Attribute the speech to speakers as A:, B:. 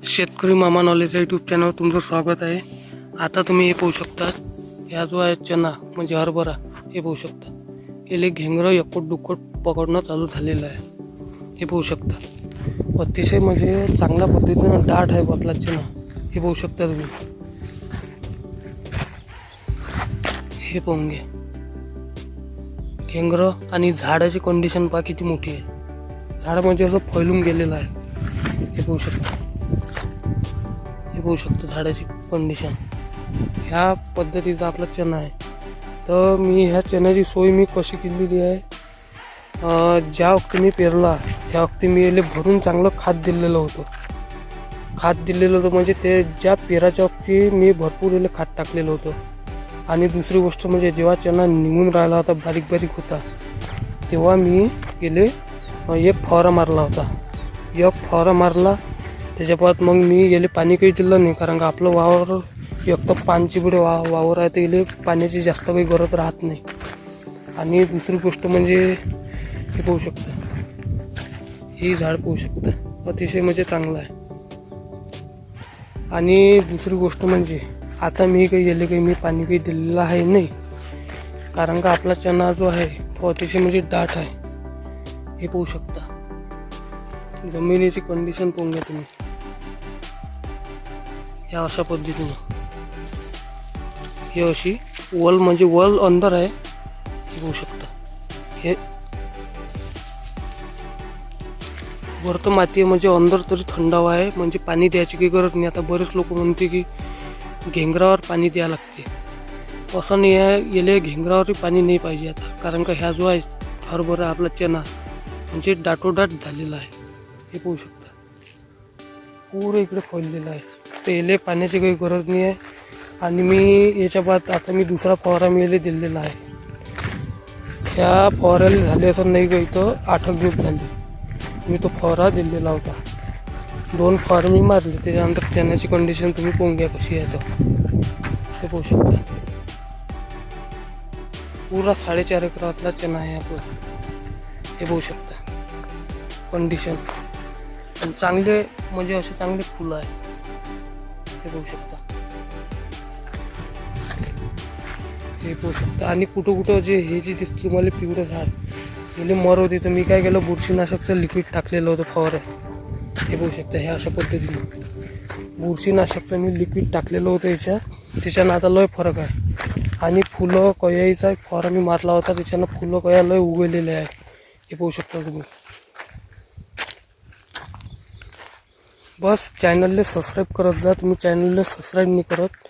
A: शेतकरी मामा knowledge YouTube channel तुमचं स्वागत आहे। आता तुम्ही हे पाहू शकता, या जो आहे चना म्हणजे हरभरा, हे पाहू शकता याले घेंगरं एकट दुक्कट पकडणं चालू झालेलं आहे। हे पाहू शकता अतिशय म्हणजे चांगल्या पद्धतीनं दाट आहे आपला चना। हे पाहू शकता तुम्ही, हे पाहून घ्या घेंगरं आणि झाडाची कंडिशन पहा किती मोठी आहे। झाड म्हणजे असं फैलून गेलेलं आहे। हे पाहू शकता, हे पाहू शकता झाडाची कंडिशन। ह्या पद्धतीचा आपला चना आहे। तर मी ह्या चण्याची सोय मी कशी केलेली आहे, ज्या वक्ती मी पेरला त्या वक्ती मी याला भरून चांगलं खाद दिलेलं होतं। म्हणजे ते ज्या पेराच्या वक्ती मी भरपूर याला खाद टाकलेलं होतं। आणि दुसरी गोष्ट म्हणजे जेव्हा चना निघून राहिला होता, बारीक बारीक होता, तेव्हा मी याले एक फवारा मारला होता। एक फवारा मारला त्याच्यापासून मग मी याले पाणी काही दिलं नाही, कारण का आपलं वावर एक तर पानची पुढे वावर आहे, तर याले पाण्याची जास्त काही गरज राहत नाही। आणि दुसरी गोष्ट म्हणजे हे पाहू शकता, ही झाड पाहू शकता अतिशय म्हणजे चांगलं आहे। आणि दुसरी गोष्ट म्हणजे आता मी काही याले काही मी पाणी काही दिलेलं आहे नाही, कारण का आपला चना जो आहे तो अतिशय म्हणजे दाट आहे। हे पाहू शकता जमिनीची कंडिशन पाहून घ्या तुम्ही, या अशा पद्धतीनं हे अशी वल म्हणजे वल अंदर आहे। हे पाहू शकता, हे वरतं माती म्हणजे अंदर तरी थंडावा आहे, म्हणजे पाणी द्यायची काही गरज नाही। आता बरेच लोक म्हणते की घेंगरावर पाणी द्यावं लागते, असं नाही आहे। याला घेंगरावरही पाणी नाही पाहिजे आता, कारण का ह्या जो आहे हरभरा आपला चना म्हणजे दाटोदाट झालेला आहे। हे पाहू शकता पुरं इकडे फैललेलं आहे, तर याला पाण्याची काही गरज नाही आहे। आणि मी याच्या बाद आता मी दुसरा फवारा मी याला दिलेला आहे। ह्या फवाऱ्याला झाले असं नाही काही, तर 8 दिवस झाले मी तो फवारा दिलेला होता। 2 फवारे मी मारले, त्याच्यानंतर चण्याची कंडिशन तुम्ही पाहून घ्या कशी आहे। तर हे पाहू शकता पुरा 4.5 एकरातला चना आहे आपला। हे पाहू शकता कंडिशन, आणि चांगले म्हणजे असे चांगले फुलं आहे। हे पाहू शकता, हे पाहू शकता। आणि कुठं जे हे जे दिसतं तुम्हाला पिवळं झाड, याला मर होती, तर मी काय केलं बुरशीनाशकचं लिक्विड टाकलेलं होतं फवाऱ्यात। हे पाहू शकता ह्या अशा पद्धतीनं बुरशीनाशकचं मी लिक्विड टाकलेलं होतं त्याच्यानं आता लय फरक आहे। आणि फुलं कयाचा फवारा मी मारला होता, त्याच्यानं फुलं कया लय उगवलेले आहे। हे पाहू शकता तुम्ही। बस चॅनलला सबस्क्राईब करत जा, तुम्ही चॅनलला सबस्क्राईब नाही करत